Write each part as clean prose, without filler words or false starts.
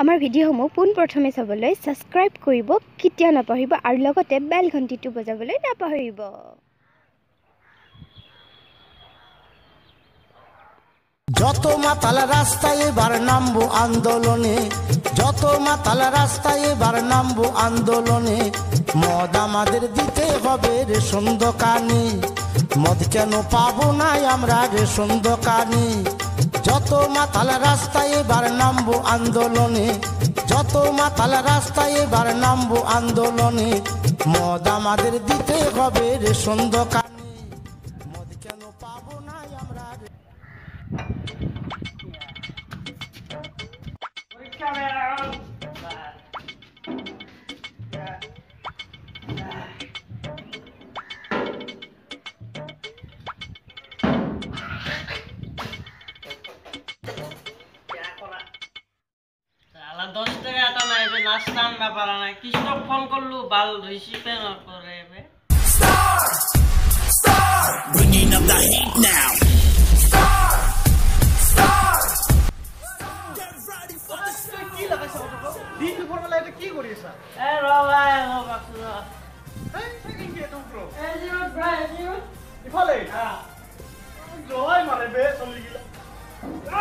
আমাৰ ভিডিঅ'সমূহ পোনপ্ৰথমে চাবলৈ সাবস্ক্ৰাইব কৰিব কেতিয়াও নাপাহৰিব আৰু লগতে বেল ঘণ্টিটো বজাবলৈ নাপাহৰিব। যত মাতাল রাস্তায় এবার নামবো আন্দোলনে, যত মাতাল রাস্তায় এবার নামবো আন্দোলনে। মদ আমাদের দিতে হবে রেশন দোকানে, মদ কেন পাবো না আমরা রেশন দোকানে। যত মাতাল রাস্তায় এবার নামবো আন্দোলনে, যত মাতাল রাস্তায় এবার নামবো আন্দোলনে। মদ আমাদের দিতে হবে রেশন দোকানে, মদ কেন পাবো না আমরা। নাস্তান ব্যাপার নাই কৃষ্ণক ফোন করলু বাল রিসিভে না করে বে Bringing up the heat now. Get ready for the show. কি লাগাইছ অটো দিন দুপুর বেলা এটা কি করিস এ রবাই ও বাসু এই সেকেন্ড কে তো ব্রো এ জিও ব্রাই জিও ইফালে হ্যাঁ জয় মারে বে চলি গিলা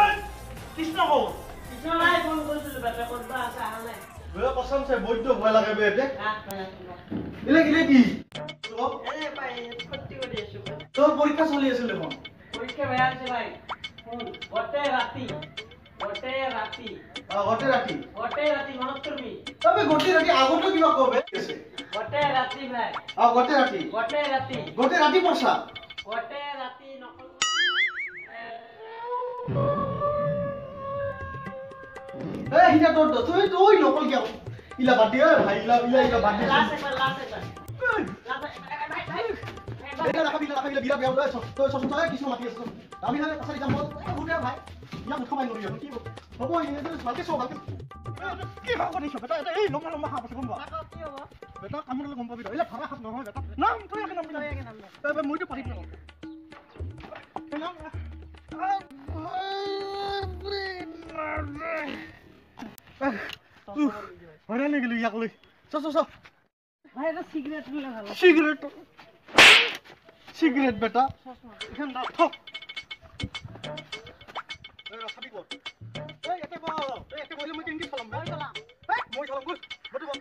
এই কৃষ্ণ কো কৃষ্ণ নাই ফোন করছিল বেটা করবা আসা নাই বে কসম সে বৈদ্য ভয় লাগে বে বে রাত না ইলে গিলে কি এ ভাই ফটি করে এসো তোর পরীক্ষা চলি আছিল দেখোন পরীক্ষা ভাই আছে ভাই ফোন গটে রাতি গটে রাতি মনত করবি তবে গটে রাতি আগতো কিবা কবে আছে গটে রাতি ভাই গটে রাতি পড়ছা গটে রাতি নকল এই হিটা তোর তুই নকল কি ইলা বাদ দে ভাই ইলা বাদ দে লাস্ট একবার এটা রাখাবিলা বিরা বিয়া তো সব কিছু মাতি আছে আমি হলে পাছারি যাম উঠে ভাই ইয়া মুখ মাই নৰি কি হ'ব ইনে ভালকে সব ভালকে কি ভাগ কৰিছ বেটা এই লম্বা হাপ আছে গম্বা কি হ'ব বেটা কামৰলৈ গম পাবি ইলা ভাড়া হাত নহয় বেটা নাম তই একে নাম তই মইতো পাৰিম নাম হয়না নেগিলো ইয়াক লৈ চ ভাই এটা সিগারেট নিলে ভালো সিগারেট বেটা এখান দাও থ এই রাসাবি কর এই এতে বলে মই কেনকি চলাম মই চলাম মই চলাম গুড বটু বল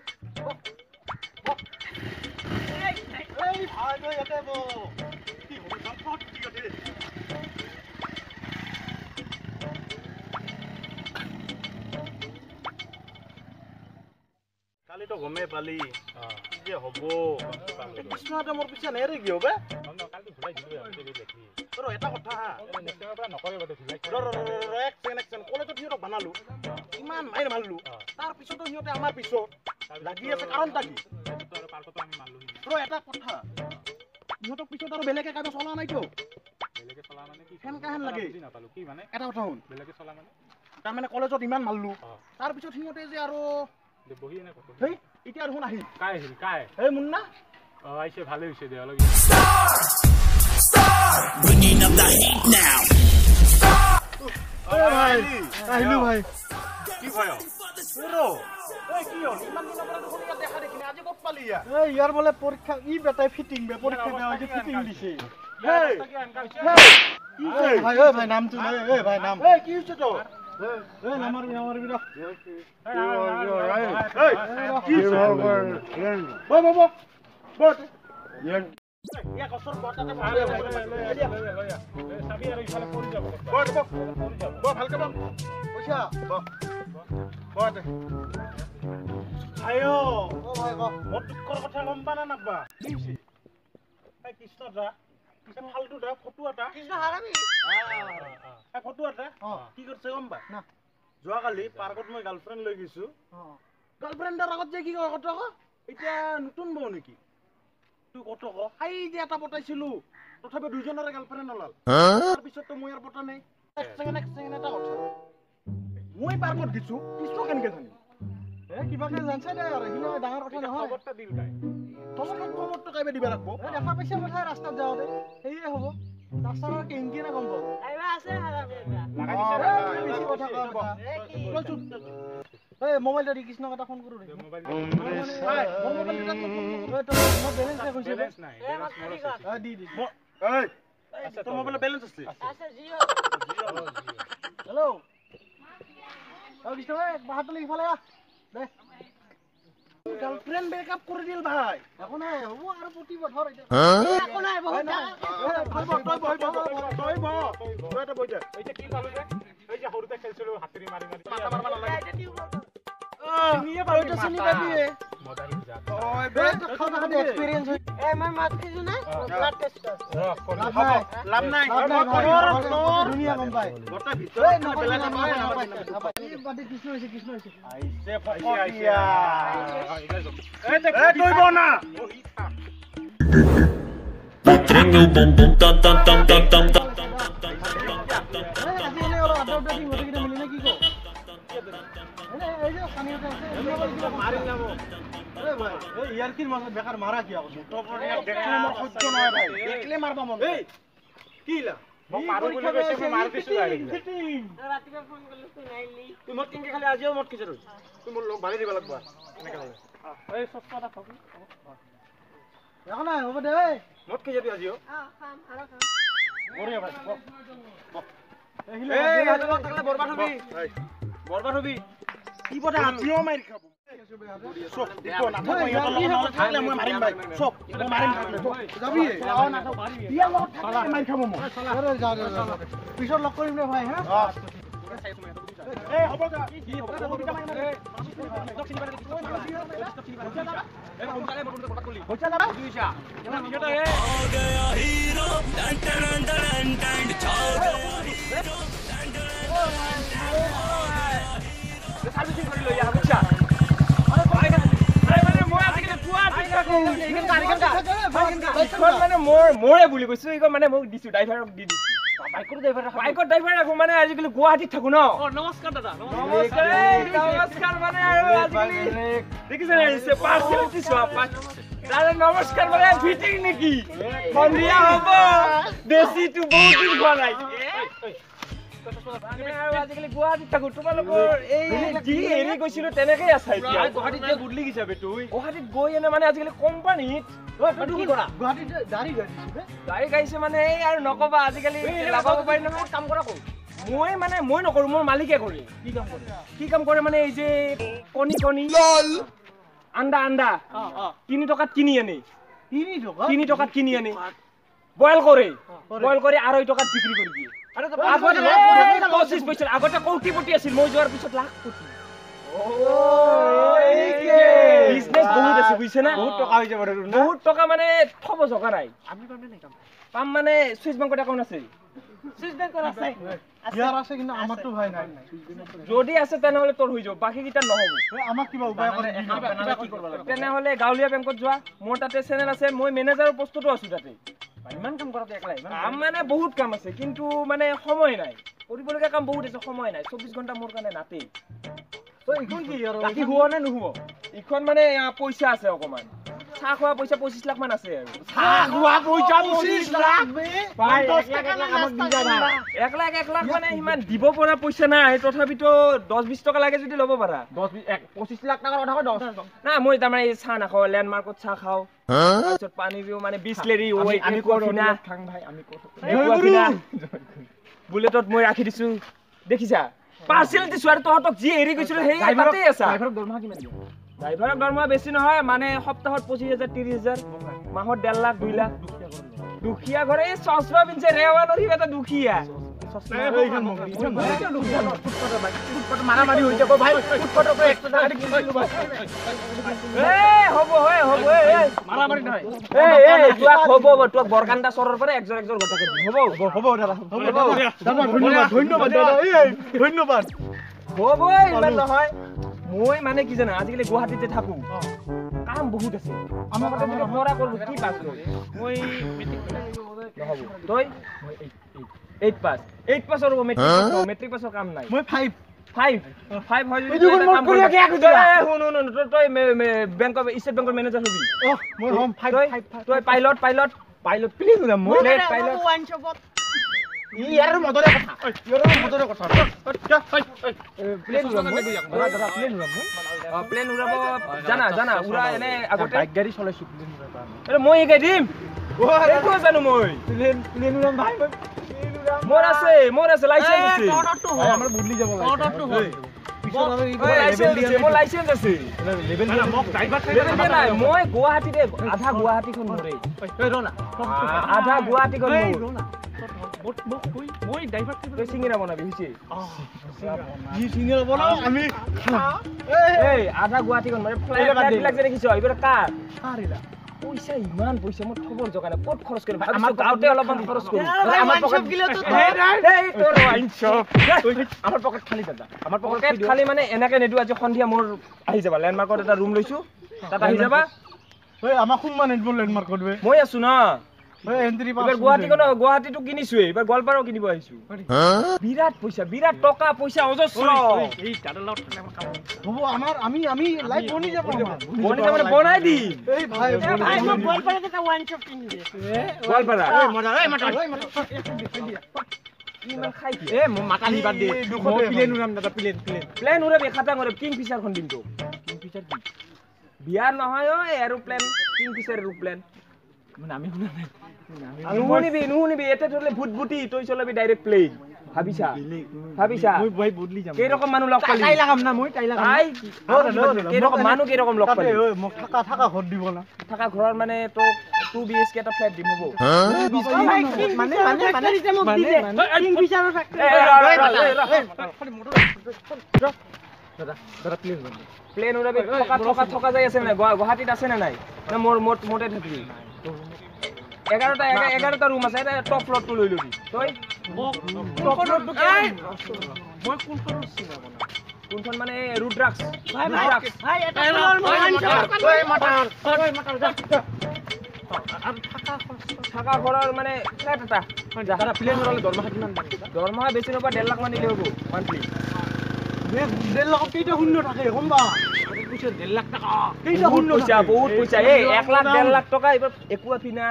এই ভাই গৈ এতে বো কি হল সব ঠিক আছে কালি তো গমে পালি যে হব কৃষ্ণতে মোৰ পিছে নেৰে কি হবে কালি ঘুৰাই দিলো আমি দেখি তোৰ এটা কথা নেক্সটৰ পৰা নকৰে বটে ঘুৰাই এক সেকেন্ড কলেজত হিৰক বানালো ইমান মাইৰ মাৰলো তাৰ পিছতো হিৰতে আমাৰ পিছত লাগি আছে কাৰণটা কি তোৰ পাৰ্কটো আমি মাৰলো তোৰ এটা কথা হিৰতক পিছত আৰু বেলেগে কাম চলা নাই তো বেলেগে চলা মানে কি কেন কাহেন লাগে বুজি নাপালো কি মানে এটা কথা শুন বেলেগে চলা মানে তাৰ মানে কলেজত ইমান মাৰলো তাৰ পিছত হিৰতে যে আৰু বহি এনে কথা হেই এতিয়া আৰু নাহি কাই আহিল কাই এই মুন্না আইছে ভালে হৈছে দে অলপ Bringing up the heat now. ভাই আহিলো ভাই কি भयो रो এই কি হল ইমান দিনৰ পৰা দেখোন ইয়াত দেখা দেখিনে আজি কত পালি এই ইয়াৰ বলে পৰীক্ষা ই বেটাই ফিটিং বে পৰীক্ষা দেওয়া যে ফিটিং দিছে এই এই ভাই ভাই নাম তো এই ভাই নাম এই কি হৈছে তো এই নামৰ বিৰা এই কি বট ইয়া কসৰ বটাতে ভালে চাবি আৰু ইফালে পৰি যাব বট ভালকে বট পইচা বট আয়ো ও ভাই ক মত দুখৰ কথা গম পানা নাবা কি হৈছে এই কৃষ্ণ দা কিছে ফালতু দা ফটো এটা কৃষ্ণ হাৰাবি এই ফটো এটা কি কৰিছে গম পা না যোৱা কালি পাৰ্কত মই গাৰ্লফ্ৰেণ্ড লৈ গৈছো গাৰ্লফ্ৰেণ্ডৰ আগত যে কি কয় কত এতিয়া নতুন বউ নেকি তুই কত হাই যে এটা পটাইছিলো তথাপি দুইজনৰে গাৰ্লফ্ৰেণ্ড ওলাল তাৰ পিছতো মই আৰু পটা নাই এক সেকেন্ড এটা কথা মই পাৰ্কত গিছো কৃষ্ণ কেনেকে জানি কিবাকে জানছে দে আৰু হিনা ডাঙৰ কথা নহয় খবৰটা দিল তাই তোমাক খবৰটো কাইবে দিবা ৰাখব দেখা পাইছে কথা ৰাস্তাত যাওঁতে হেইয়ে হ'ব ৰাস্তাৰ কেংকি না গম পাব আইবা আছে হাৰাবি এটা লাগাই দিছে বেছি কথা কয় এই এই মোবাইলটা দি কৃষ্ণক এটা ফোন কৰো ৰে মোবাইল মোৰ ব্যালেন্স নাই কৈছে ব্যালেন্স নাই দি এই আচ্ছা তোৰ মোবাইলত ব্যালেন্স আছে জিও হেল্ল' কৃষ্ণ বাহাত লাগি ফালে দে গার্লফ্রেন্ড ব্রেকআপ করে দিল ভাই এখন নাই হবো আর প্রতি বছর এটা এখন নাই বহুত এটা বইটা এইটা কি ভাবে এই যে হরুতে খেলছিল হাতরি মারি মারি মাথা মারবা লাগে এটা কি নিয়ে পারো এটা শুনি পাবি মজা হি যা ওই বে খাওয়া খাওয়া এক্সপেরিয়েন্স হই এ মই মাত কিছু না ব্লাড টেস্ট লাভ নাই দুনিয়া কম পাই গোটা ভিতরে বেলা না এই বাদে কৃষ্ণ হইছে আইছে ফকিয়া এই তুই বনা Tringle boom boom dum dum dum dum dum dum. ইয়ারকির মাছ বেকার মারা কি আছো দেখলে আমার সহ্য নয় ভাই দেখলে মারবা মন এই কিলা মই মারু বলি কইছে মই মার দিছু গাড়ি রাতিবা ফোন করলে তুই নাইলি তুই মত কিনকে খালি আজিও মত কিছে রইছ তুই মোর লোক ভাড়ি দিবা লাগবা এনেকা লাগে এই সস্তাটা খাবি এখন নাই হ'ব দে মত কিছে তুই আজিও খাম আরা খাম ওরে ভাই এই হাতে মত থাকলে বরবাদ হবি কি বড় আজিও মাইর খাবো সব দেখো না থাকো এটা থাকলে মই মারিম ভাই সব মই মারিম থাকলে যাবি না তো মারি দিয়া লগ থাকলে মাইর খাবো মই আরে যা পিছৰ লগ কৰিম নে ভাই হ্যাঁ এই হ'ব যা কি হ'ব দুটা মাৰিম ৰে দক্ষিণ পাৰে এই সোনকালে বৰবুত কথা কলি হইছা না দুইছা এটা মিনিট এ আ গয়া হিরো টান টান টান টান ছা গয়া হিরো টান টান সার্ভিসিং কৰি লৈ আহা বুঝছা মোৰে বুলি কৈছো মানে মোক দিছো ড্ৰাইভাৰক দি দিছো বাইকৰ ড্ৰাইভাৰ ৰাখো মানে আজিকালি গুৱাহাটীত থাকো ন নমস্কাৰ দাদা নমস্কাৰ মানে আৰু আজিকালি দেখিছে পাৰ্চেলিটি চোৱা দাদা নমস্কাৰ মানে ফিটিং নেকি সন্ধিয়া হ'ব বেছিটো বহুত দিন হোৱা নাই আজিকালি গুৱাহাটীত থাকো তোমালোকৰ এই যি এৰি গৈছিলো তেনেকেই আছে এতিয়া গুৱাহাটীত যে বুদলি গিছে বে তুই গুৱাহাটীত গৈ এনে মানে আজিকালি কোম্পানীত কি কৰা গুৱাহাটীত গাড়ী গাইছে মানে এই আৰু নকবা আজিকালি লাভাব পাৰি নহয় কাম কৰা কৰো মই নকৰো মোৰ মালিকে কৰে কি কাম কৰে মানে এই যে কণী আন্দা 3 টকাত কিনি আনে 3 টকাত কিনি আনে বয়েল কৰি 2.5 টকাত বিক্ৰী কৰি দিয়ে আৰে তো আগতে 25 পয়সা আগতে কোটিপতি আছিল মই যোৱাৰ পিছত লাখ কোটি বিজনেস বহুত আছে বুঝছে না বহুত টকা হৈ যাব বহুত টকা মানে থব জগা নাই আমি পাম নাই কাম পাম মানে সুইচ বেংকত একাউন্ট আছে সুইচ বেংকত আছে ইয়াৰ আছে কিন্তু আমাৰটো ভাই নাই যদি আছে তেনেহলে তোৰ হৈ যাব বাকি কিটা নহব আমাক কিবা উপায় কৰে কি কৰিব লাগে তেনেহলে গাউলিয়া বেংকত যোৱা মোৰ তাতে চেনেল আছে মই মেনেজাৰৰ পোষ্টটো আছো তাতে ইমান কাম কৰাতে একলাই কাম মানে বহুত কাম আছে কিন্তু মানে সময় নাই কৰিবলগা কাম বহুত আছে সময় নাই 24 ঘণ্টা মোৰ কাৰণে নাতে তো ইখন কি আৰু বাকি হুৱা নে নুহুৱ ইখন মানে পইচা আছে অকমান চাহ খোৱা পইচা 25 লাখ মান আছে আৰু চাহ খোৱা পইচা 25 লাখ ভাই 10 টাকা আমাক দি যাবা 1 লাখ মানে ইমান দিব পৰা পইচা নাই তথাপিতো 10-20 টকা লাগে যদি ল'ব পাৰা 25 লাখ টাকাৰ কথা কয় 10 না মই তাৰমানে চাহ নাখাও ল্যান্ডমাৰ্কত চাহ খাও তাৰপিছত পানী পিও মানে বিসলেৰি ওই আমি কফিনা থাং ভাই আমি কফিনা বুলেটত মই ৰাখি দিছো দেখিছা পাৰ্সেলিটি সোৱাৰ তহতক যি এৰি গৈছিল হেই তাতে আছে ড্ৰাইভাৰক দৰমহা কিমান দিয়ে ড্ৰাইভাৰক দৰমহা বেছি নহয় মানে সপ্তাহত 25000 30000 মাহত 1.5 লাখ 2 লাখ দুখিয়া ঘৰে এই চশমা পিনছে ৰেৱা নৰি এটা দুখিয়া মারামারি হৈ যাব ভাই ফুটফটো করে 100 টাকা কিনলো ভাই এই হবো মারামারি নহয় এই তুই হবো তুই বরকান্দা সরর পরে একজন গটাকে হবো দাদা ধন্যবাদ দাদা এই ধন্যবাদ হবো ইমান নহয় মই মানে কি জানা আজিকালি গুৱাহাটীতে থাকো কাম বহুত আছে আমাৰ কথা পঢ়া কৰব কি পাছ মই মেট্ৰিক নহব তই 8 পাস আৰু মেট্ৰিক পাসৰ কাম নাই মই 5 হয় যদি কাম কৰি শুন তই বেংক অফ ষ্টেট বেংকৰ মেনেজাৰ হবি মই হম 5 তই পাইলট প্লিজ না মই পাইলট ওয়ান শপত ইয়াৰ মদৰে কথা ইয়াৰ মদৰে কথা প্লেন উৰাম প্লেন উৰাব জানা উৰা এনে আগতে বাইক গাড়ী চলাইছো প্লেন উৰাব মই শিকাই দিম এইটো জানো মই প্লেন উৰাম ভাই মোৰ আছে লাইসেন্স আছে আমাৰ বুদলি যাব লাগে মোৰ লাইসেন্স আছে লেভেল মোক ড্ৰাইভাৰ নাই মই গুৱাহাটীতে আধা গুৱাহাটীখন মোৰে আধা গুৱাহাটীখন মই ড্ৰাইভাৰ তই চিঙিৰা বনাবি হৈছে ই সিংহেৰ বনাও আমি এই আধা গুৱাহাটীখন মানে ফ্লাইট বিলাক যে দেখিছ এইবোৰ কাৰ পইচা ইমান পইচা মই খবৰ জগানে ক'ত খৰচ কৰিম আমাৰ গাঁৱতে অলপমান খৰচ কৰিম আমাৰ পকেট গিলেতো এই তোৰ ওয়াইন শপ আমাৰ পকেট খালি দাদা আমাৰ পকেট খালি মানে এনেকে নেদু আজি সন্ধিয়া মোৰ আহি যাবা ল্যান্ডমাৰ্কত এটা ৰুম লৈছো তাত আহি যাবা ঐ আমাৰ খুম্মান এডবল ল্যান্ডমাৰ্ক কৰবে মই আছো না ঐ এন্ট্ৰি পাস এবাৰ গুৱাহাটীটো কিনিছোৱে এবাৰ গোৱালপাৰাও কিনিব আহিছো বিৰাট পইচা বিৰাট টকা পইচা অজস্ৰ এই দাদা লগত হ'ব আমাৰ আমি লাইভ বনি যাব বনি মানে বনাই দি এই ভাই মই গোৱালপাৰাত এটা ওয়াইন শপ কিনি দে গোৱালপাৰা মজা ইমান খাই কি মই মাতা নিবাদ দে মই প্লেন উৰাম দাদা প্লেন উৰাবি খাটাং উৰাবি কিং ফিচাৰখন দিম তো কিং ফিচাৰ কি বিয়াৰ নহয় ঐ এৰোপ্লেন কিং ফিচাৰ এৰোপ্লেন মানে আমি শুনা নাই নুশুনিবি এতে ধৰলে ভূতভূতি তই চলাবি ডাইৰেক্ট প্লেন ভাবিছা মই ভাই বদলি যাম কেইরকম মানুহ লগ পালি তাই লাগাম না মই তাই লাগাম কেইরকম মানুহ কেইরকম লগ পালি ঐ মোক থাকা ঘৰ দিব না থাকা ঘৰৰ মানে তো 2 BHK এটা ফ্ল্যাট দিম হ'ব মানে মোক দি দে কিং ফিচাৰৰ ফ্যাক্টৰী দাদা প্লেন প্লেন উৰাবি থকা যাই আছে না গুৱাহাটীত আছে না নাই না মোটে থাকি 11টা ৰুম আছে এটা টপ ফ্লোৰটো লৈ লবি তই মই কোনখন চিনা বনা কোনখন মানে ৰুদ্ৰাক্স ভাই এটা ওয়াইন শপ থাকা ঘৰৰ মানে ফ্ল্যাট এটা দাদা প্লেন উৰালে দৰমহা বেছি নপা 1.5 লাখ মান দিলে হ'ব মান্থলি 1.5 লাখ কেইটা শূন্য থাকে গম পা পইচা 1.5 লাখ টাকা কেইটা শূন্য বহুত পইচা এই 1 লাখ 1.5 লাখ টকা এবাৰ একোৱা ফিনা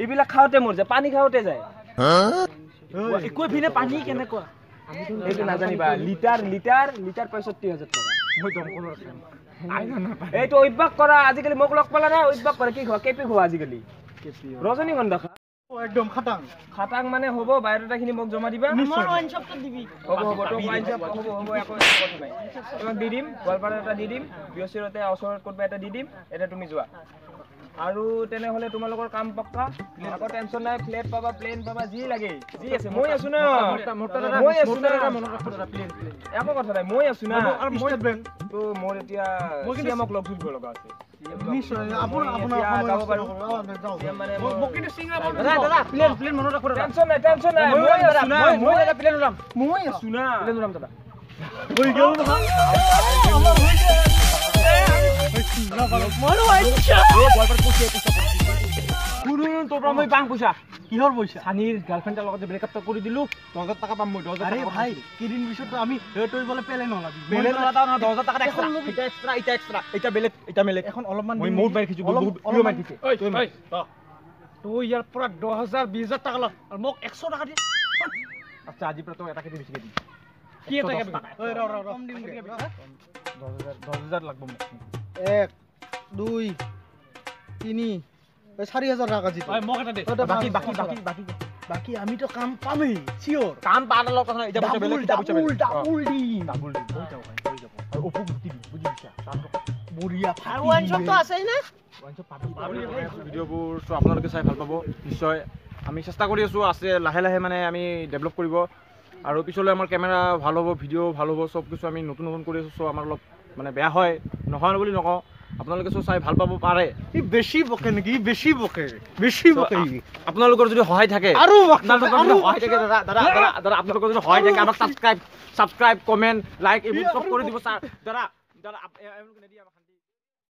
এইবিলাক খাওঁতে মোৰ যায় পানী খাওঁতে যায় একো ফিনে পানী কেনেকুৱা এইটো নাজানিবা লিটাৰ 65000 টকা মই দমকলৰ এইটো অভ্যাস কৰা আজিকালি মোক লগ পালা না অভ্যাস কৰা কি খোৱা কেপি খোৱা আজিকালি ৰজনীগন্ধা খা একদম খাটাং মানে হ'ব বায়োডাটাখিনি মোক জমা দিবা মোৰ ওয়াইন শপটো দিবি হ'ব তো ওয়াইন শপ হ'ব একো কথা নাই তোমাক দি দিম গোৱালপাৰা এটা দি দিম বিয়চিৰতে ওচৰত ক'ৰবা এটা দি দিম এটা তুমি যোৱা আৰু তেনেহলে তোমালোকৰ কাম পক্কা আকৌ টেনচন নাই ফ্লেট পাবা প্লেন পাবা যি লাগে যি আছে মই আছো না একো কথা নাই মই আছো না তো মোৰ এতিয়া মোক লগ ধৰিব লগা আছে নিশ্চয় আপোনাৰ যাব পাৰো মানে মোক কিন্তু সিংৰা বল দাদা প্লেন মনত ৰাখো টেনচন নাই মই দাদা প্লেন উৰাম মই আছো না প্লেন উৰাম দাদা হৈ গ'ল নহয় কিহৰ পইচা সানিৰ গাৰ্লফ্ৰেণ্ডৰ লগত ব্ৰেকআপ কৰি দিলো 10,000 টকা পাম মই 10,000 আৰে ভাই কেইদিন পিছত আমি তই বলে পেলে নলাবি পেলে নলাটা না 10,000 টাকা এক্সট্ৰা এটা বেলেগ এটা মেলেক এখন অলপমান মই বহুত মাৰি খিছো বহুত ভিডিও মাৰি দিছে তই ইয়াৰ পৰা 10,000 20,000 টাকা ল আৰু মোক 100 টাকা দি আচ্ছা আজি পৰা তই এটা কেজি বেছিকে দি কি এটা কেজি ঐ ৰ কম দিম 10,000 লাগব মোক 1 2 3 4,000 টাকা জিত ভাই মোক এটা দে বাকি আমি তো কাম পামেই সিওর কাম পাড়ার লোক কথা এটা বুঝা বেলে এটা বুঝা বেলে ডাবল দি হৈ যাব আৰু অপু গুটি দি বুজিছা বঢ়িয়া আৰু ওয়াইন শপ তো আছেই না ওয়াইন শপ পাবি ভিডিওবোৰ তো আপোনালোকে চাই ভাল পাব নিশ্চয় আমি চেষ্টা কৰি আছো আছে লাহে লাহে মানে আমি ডেভেলপ কৰিব আৰু পিছলৈ আমাৰ কেমেৰা ভাল হ'ব ভিডিও ভাল হ'ব সব কিছু আমি নতুন কৰি আছো সো আমাৰ অলপ মানে বেয়া হয় নহয় বুলি নকওঁ আপোনালোকে চাই ভাল পাব পাৰে ই বেছি বকে নেকি বেছি বকে আপোনালোকৰ যদি সহায় থাকে আৰু আপোনালোকৰ যদি সহায় থাকে দাদা আপোনালোকৰ যদি সহায় থাকে আমাক সাবস্ক্ৰাইব কমেন্ট লাইক এইবোৰ সব কৰি দিব স্যাৰ দাদা